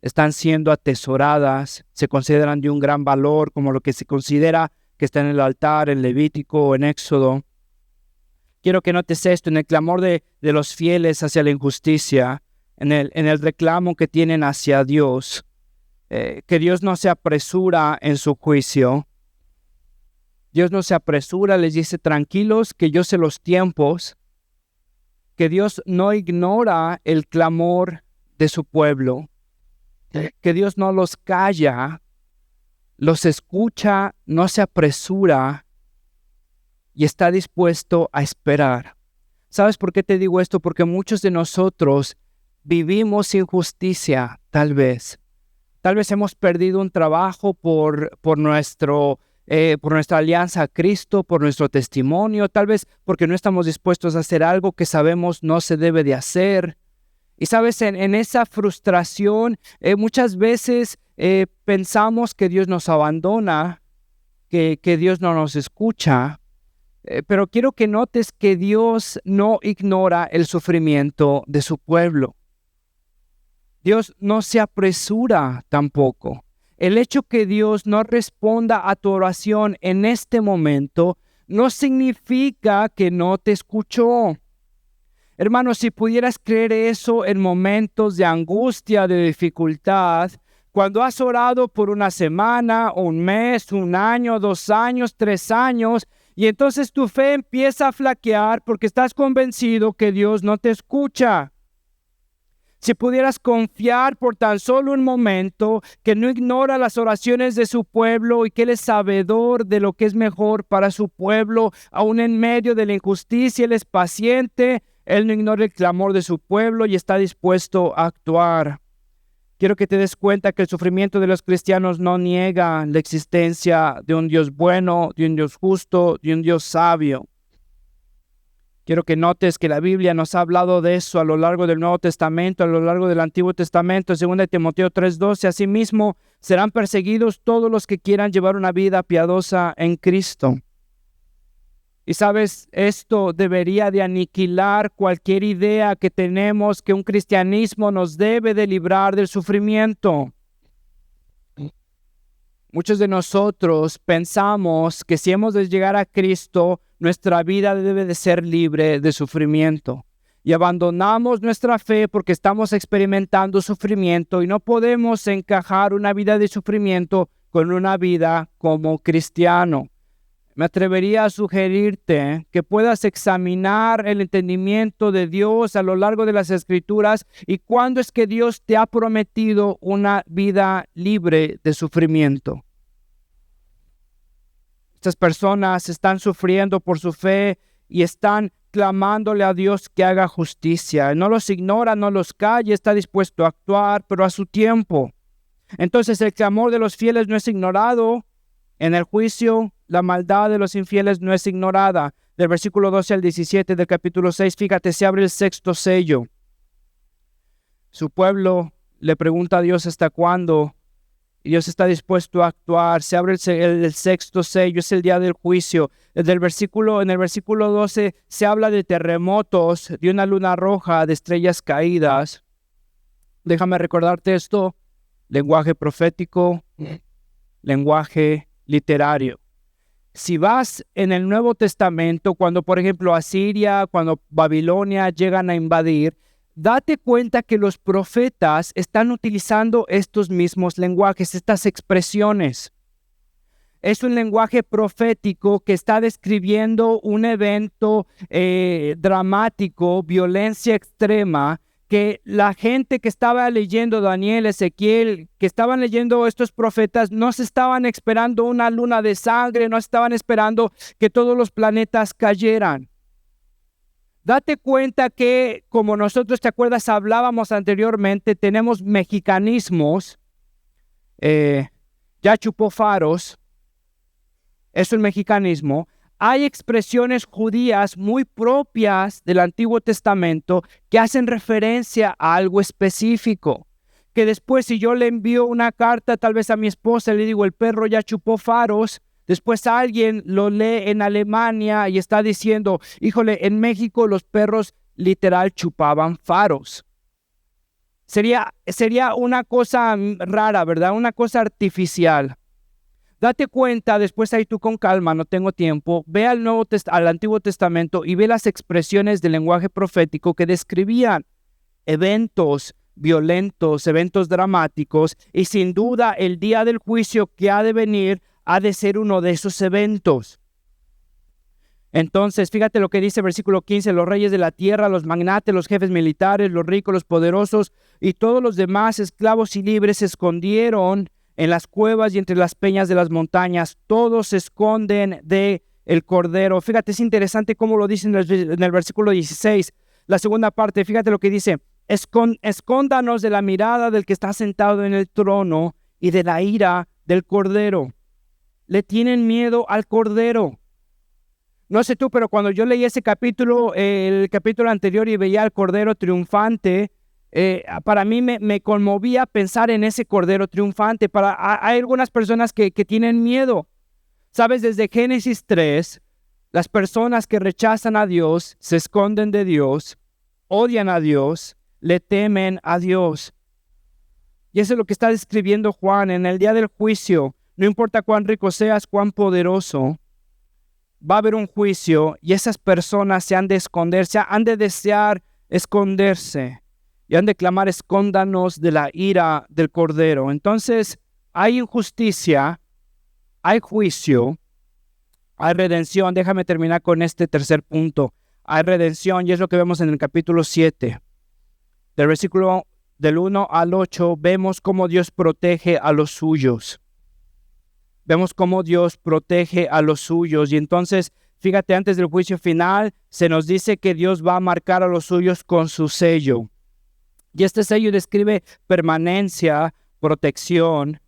Están siendo atesoradas, se consideran de un gran valor, como lo que se considera que está en el altar, en Levítico o en Éxodo. Quiero que notes esto, en el clamor de los fieles hacia la injusticia, en el reclamo que tienen hacia Dios, que Dios no se apresura en su juicio. Dios no se apresura, les dice, tranquilos, que yo sé los tiempos, que Dios no ignora el clamor de su pueblo, que Dios no los calla, los escucha, no se apresura y está dispuesto a esperar. ¿Sabes por qué te digo esto? Porque muchos de nosotros vivimos injusticia, tal vez. Tal vez hemos perdido un trabajo por nuestra alianza a Cristo, por nuestro testimonio, tal vez porque no estamos dispuestos a hacer algo que sabemos no se debe de hacer. Y sabes, en esa frustración, muchas veces pensamos que Dios nos abandona, que Dios no nos escucha, pero quiero que notes que Dios no ignora el sufrimiento de su pueblo. Dios no se apresura tampoco. El hecho que Dios no responda a tu oración en este momento no significa que no te escuchó. Hermano, si pudieras creer eso en momentos de angustia, de dificultad, cuando has orado por una semana, un mes, un año, 2 años, 3 años, y entonces tu fe empieza a flaquear porque estás convencido que Dios no te escucha. Si pudieras confiar por tan solo un momento que no ignora las oraciones de su pueblo y que Él es sabedor de lo que es mejor para su pueblo, aún en medio de la injusticia, Él es paciente, Él no ignora el clamor de su pueblo y está dispuesto a actuar. Quiero que te des cuenta que el sufrimiento de los cristianos no niega la existencia de un Dios bueno, de un Dios justo, de un Dios sabio. Quiero que notes que la Biblia nos ha hablado de eso a lo largo del Nuevo Testamento, a lo largo del Antiguo Testamento, 2 Timoteo 3:12. Asimismo, serán perseguidos todos los que quieran llevar una vida piadosa en Cristo. Y sabes, esto debería de aniquilar cualquier idea que tenemos que un cristianismo nos debe de librar del sufrimiento. Muchos de nosotros pensamos que si hemos de llegar a Cristo, nuestra vida debe de ser libre de sufrimiento. Y abandonamos nuestra fe porque estamos experimentando sufrimiento y no podemos encajar una vida de sufrimiento con una vida como cristiano. Me atrevería a sugerirte que puedas examinar el entendimiento de Dios a lo largo de las Escrituras y cuándo es que Dios te ha prometido una vida libre de sufrimiento. Estas personas están sufriendo por su fe y están clamándole a Dios que haga justicia. No los ignora, no los calla, está dispuesto a actuar, pero a su tiempo. Entonces el clamor de los fieles no es ignorado. En el juicio, la maldad de los infieles no es ignorada. Del versículo 12 al 17 del capítulo 6, fíjate, se abre el 6º sello. Su pueblo le pregunta a Dios hasta cuándo, y Dios está dispuesto a actuar. Se abre el 6º sello, es el día del juicio. En el versículo 12 se habla de terremotos, de una luna roja, de estrellas caídas. Déjame recordarte esto: lenguaje profético, lenguaje literario. Si vas en el Nuevo Testamento, cuando por ejemplo Asiria, cuando Babilonia llegan a invadir, date cuenta que los profetas están utilizando estos mismos lenguajes, estas expresiones. Es un lenguaje profético que está describiendo un evento dramático, violencia extrema, que la gente que estaba leyendo Daniel, Ezequiel, que estaban leyendo estos profetas, no se estaban esperando una luna de sangre, no estaban esperando que todos los planetas cayeran. Date cuenta que, como nosotros, ¿te acuerdas? Hablábamos anteriormente, tenemos mexicanismos. Ya chupó faros, es un mexicanismo. hay expresiones judías muy propias del Antiguo Testamento que hacen referencia a algo específico. Que después, si yo le envío una carta tal vez a mi esposa y le digo, el perro ya chupó faros, después alguien lo lee en Alemania y está diciendo, híjole, en México los perros literal chupaban faros. Sería una cosa rara, ¿verdad? Una cosa artificial. Date cuenta, después ahí tú con calma, no tengo tiempo, ve al Antiguo Testamento y ve las expresiones del lenguaje profético que describían eventos violentos, eventos dramáticos, y sin duda el día del juicio que ha de venir ha de ser uno de esos eventos. Entonces, fíjate lo que dice el versículo 15, los reyes de la tierra, los magnates, los jefes militares, los ricos, los poderosos y todos los demás esclavos y libres se escondieron en las cuevas y entre las peñas de las montañas. Todos se esconden de el Cordero. Fíjate, es interesante cómo lo dice en el versículo 16, la segunda parte. Fíjate lo que dice, escóndanos de la mirada del que está sentado en el trono y de la ira del Cordero. Le tienen miedo al Cordero. No sé tú, pero cuando yo leí ese capítulo, el capítulo anterior, y veía al Cordero triunfante, para mí me conmovía pensar en ese Cordero triunfante. Hay algunas personas que tienen miedo. Sabes, desde Génesis 3, las personas que rechazan a Dios, se esconden de Dios, odian a Dios, le temen a Dios. Y eso es lo que está describiendo Juan en el día del juicio. No importa cuán rico seas, cuán poderoso, va a haber un juicio y esas personas se han de esconder, han de desear esconderse y han de clamar, escóndanos de la ira del Cordero. Entonces, hay injusticia, hay juicio, hay redención. Déjame terminar con este tercer punto. Hay redención y es lo que vemos en el capítulo 7. Del versículo del 1 al 8, vemos cómo Dios protege a los suyos. Vemos cómo Dios protege a los suyos. Y entonces, fíjate, antes del juicio final, se nos dice que Dios va a marcar a los suyos con su sello. Y este sello describe permanencia, protección.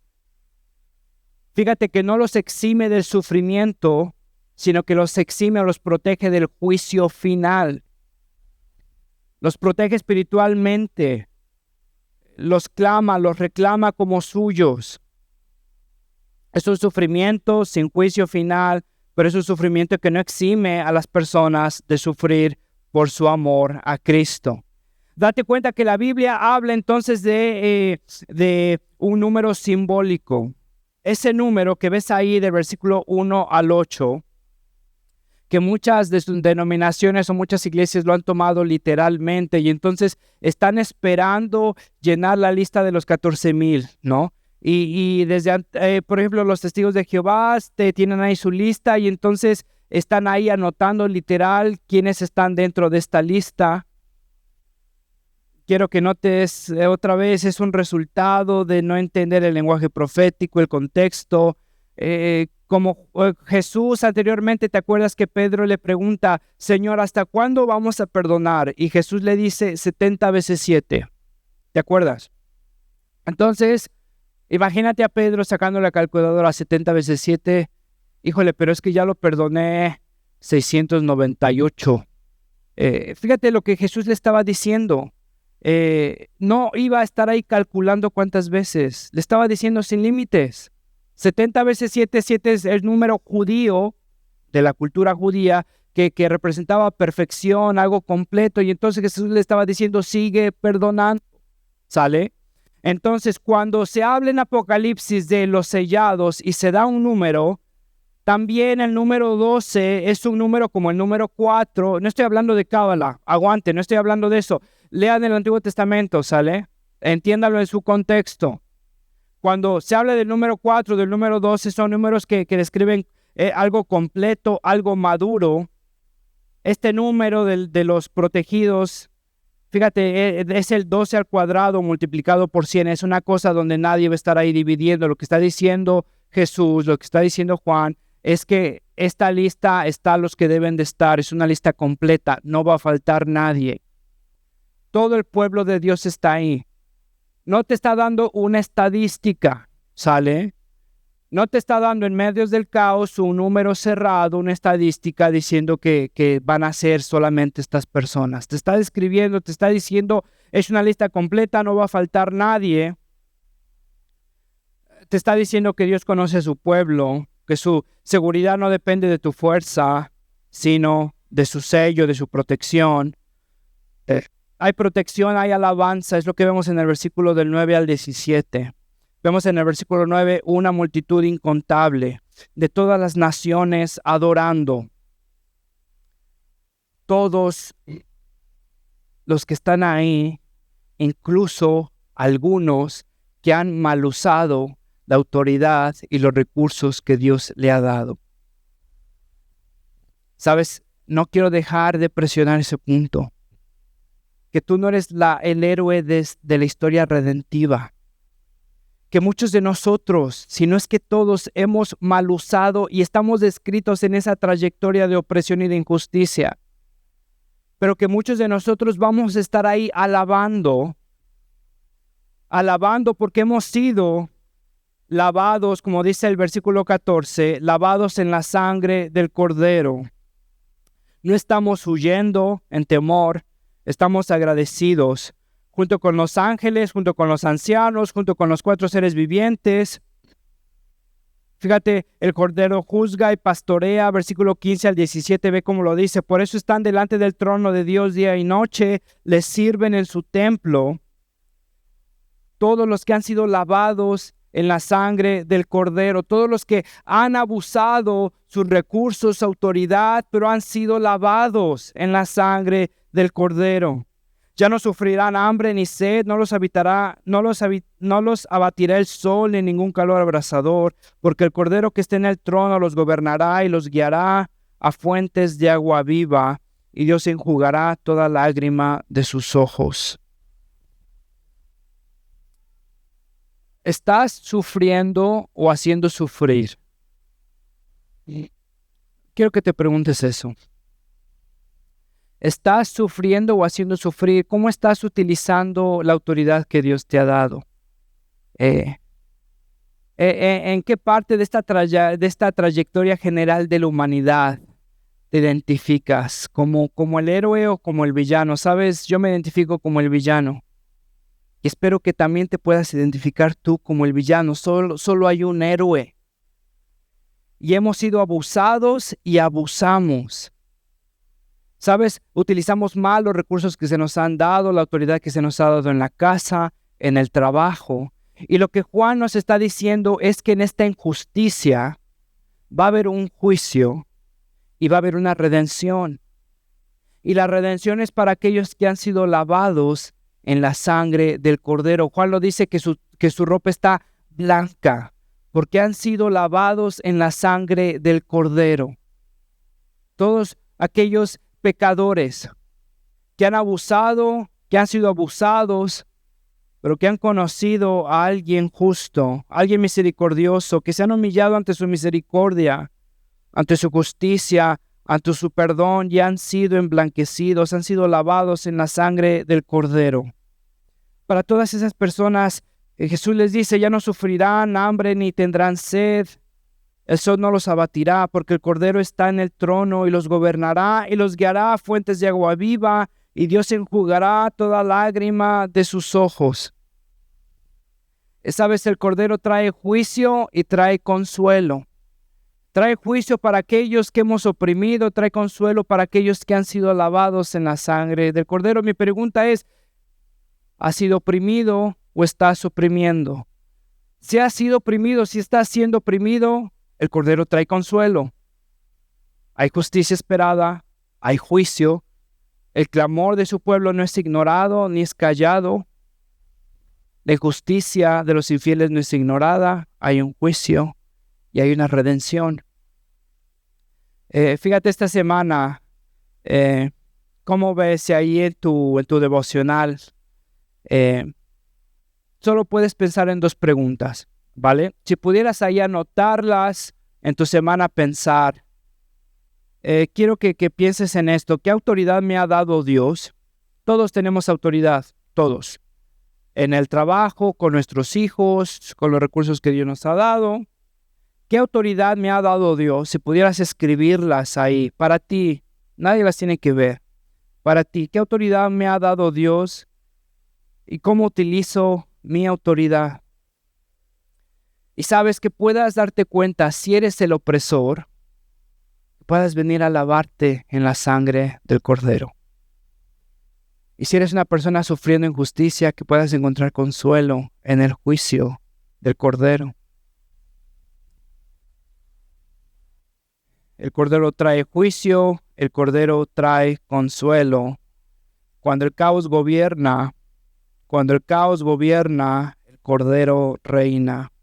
Fíjate que no los exime del sufrimiento, sino que los exime o los protege del juicio final. Los protege espiritualmente. Los reclama como suyos. Es un sufrimiento sin juicio final, pero es un sufrimiento que no exime a las personas de sufrir por su amor a Cristo. Date cuenta que la Biblia habla entonces de un número simbólico. Ese número que ves ahí del versículo 1 al 8, que muchas de sus denominaciones o muchas iglesias lo han tomado literalmente y entonces están esperando llenar la lista de los 14,000, ¿no? Y desde, por ejemplo, los testigos de Jehová tienen ahí su lista y entonces están ahí anotando literal quiénes están dentro de esta lista. Quiero que notes otra vez, es un resultado de no entender el lenguaje profético, el contexto. Como Jesús anteriormente, ¿te acuerdas que Pedro le pregunta, Señor, ¿hasta cuándo vamos a perdonar? Y Jesús le dice 70 veces 7. ¿Te acuerdas? Entonces, imagínate a Pedro sacando la calculadora 70 veces 7. Híjole, pero es que ya lo perdoné 698. Fíjate lo que Jesús le estaba diciendo. No iba a estar ahí calculando cuántas veces. Le estaba diciendo sin límites. 70 veces 7, 7 es el número judío, de la cultura judía, que representaba perfección, algo completo. Y entonces Jesús le estaba diciendo, sigue perdonando. ¿Sale? Entonces, cuando se habla en Apocalipsis de los sellados y se da un número, también el número 12 es un número como el número 4. No estoy hablando de Cábala, aguante, no estoy hablando de eso. Lean el Antiguo Testamento, ¿sale? Entiéndalo en su contexto. Cuando se habla del número 4, del número 12, son números que describen algo completo, algo maduro. Este número de los protegidos, fíjate, es el 12 al cuadrado multiplicado por 100. Es una cosa donde nadie va a estar ahí dividiendo. Lo que está diciendo Jesús, lo que está diciendo Juan, es que esta lista está los que deben de estar. Es una lista completa, no va a faltar nadie. Todo el pueblo de Dios está ahí. No te está dando una estadística, ¿sale? No te está dando en medio del caos un número cerrado, una estadística diciendo que van a ser solamente estas personas. Te está describiendo, te está diciendo, es una lista completa, no va a faltar nadie. Te está diciendo que Dios conoce a su pueblo, que su seguridad no depende de tu fuerza, sino de su sello, de su protección. Hay protección, hay alabanza, es lo que vemos en el versículo del 9 al 17. Vemos en el versículo 9 una multitud incontable de todas las naciones adorando. Todos los que están ahí, incluso algunos que han mal usado la autoridad y los recursos que Dios le ha dado. ¿Sabes? No quiero dejar de presionar ese punto. Que tú no eres el héroe de la historia redentiva. Que muchos de nosotros, si no es que todos, hemos mal usado y estamos descritos en esa trayectoria de opresión y de injusticia. Pero que muchos de nosotros vamos a estar ahí alabando porque hemos sido lavados, como dice el versículo 14, lavados en la sangre del Cordero. No estamos huyendo en temor, estamos agradecidos. Junto con los ángeles, junto con los ancianos, junto con los 4 seres vivientes. Fíjate, el Cordero juzga y pastorea, versículo 15 al 17, ve cómo lo dice. Por eso están delante del trono de Dios día y noche, les sirven en su templo. Todos los que han sido lavados en la sangre del Cordero, todos los que han abusado sus recursos, su autoridad, pero han sido lavados en la sangre del Cordero. Ya no sufrirán hambre ni sed, no los abatirá el sol ni ningún calor abrasador, porque el Cordero que esté en el trono los gobernará y los guiará a fuentes de agua viva, y Dios enjugará toda lágrima de sus ojos. ¿Estás sufriendo o haciendo sufrir? Quiero que te preguntes eso. ¿Estás sufriendo o haciendo sufrir? ¿Cómo estás utilizando la autoridad que Dios te ha dado? ¿En qué parte de esta trayectoria general de la humanidad te identificas? ¿Como el héroe o como el villano? Sabes, yo me identifico como el villano. Y espero que también te puedas identificar tú como el villano. Solo hay un héroe. Y hemos sido abusados y abusamos. ¿Sabes? Utilizamos mal los recursos que se nos han dado, la autoridad que se nos ha dado en la casa, en el trabajo. Y lo que Juan nos está diciendo es que en esta injusticia va a haber un juicio y va a haber una redención. Y la redención es para aquellos que han sido lavados en la sangre del Cordero. Juan lo dice que su ropa está blanca porque han sido lavados en la sangre del Cordero. Todos aquellos pecadores que han abusado, que han sido abusados, pero que han conocido a alguien justo, a alguien misericordioso, que se han humillado ante su misericordia, ante su justicia, ante su perdón, y han sido emblanquecidos, han sido lavados en la sangre del Cordero. Para todas esas personas, Jesús les dice, ya no sufrirán hambre ni tendrán sed. El sol no los abatirá, porque el Cordero está en el trono y los gobernará y los guiará a fuentes de agua viva, y Dios enjugará toda lágrima de sus ojos. Sabes, el Cordero trae juicio y trae consuelo. Trae juicio para aquellos que hemos oprimido, trae consuelo para aquellos que han sido lavados en la sangre del Cordero. Mi pregunta es, ¿has sido oprimido o estás oprimiendo? Si has sido oprimido, si estás siendo oprimido, el Cordero trae consuelo. Hay justicia esperada, hay juicio. El clamor de su pueblo no es ignorado ni es callado. La injusticia de los infieles no es ignorada. Hay un juicio y hay una redención. Fíjate esta semana, ¿cómo ves ahí en tu devocional? Solo puedes pensar en 2 preguntas. ¿Vale? Si pudieras ahí anotarlas en tu semana, pensar, quiero que pienses en esto. ¿Qué autoridad me ha dado Dios? Todos tenemos autoridad, todos. En el trabajo, con nuestros hijos, con los recursos que Dios nos ha dado. ¿Qué autoridad me ha dado Dios? Si pudieras escribirlas ahí, para ti, nadie las tiene que ver. Para ti, ¿qué autoridad me ha dado Dios? ¿Y cómo utilizo mi autoridad? Y sabes que puedas darte cuenta si eres el opresor, puedas venir a lavarte en la sangre del Cordero. Y si eres una persona sufriendo injusticia, que puedas encontrar consuelo en el juicio del Cordero. El Cordero trae juicio, el Cordero trae consuelo. Cuando el caos gobierna, el Cordero reina.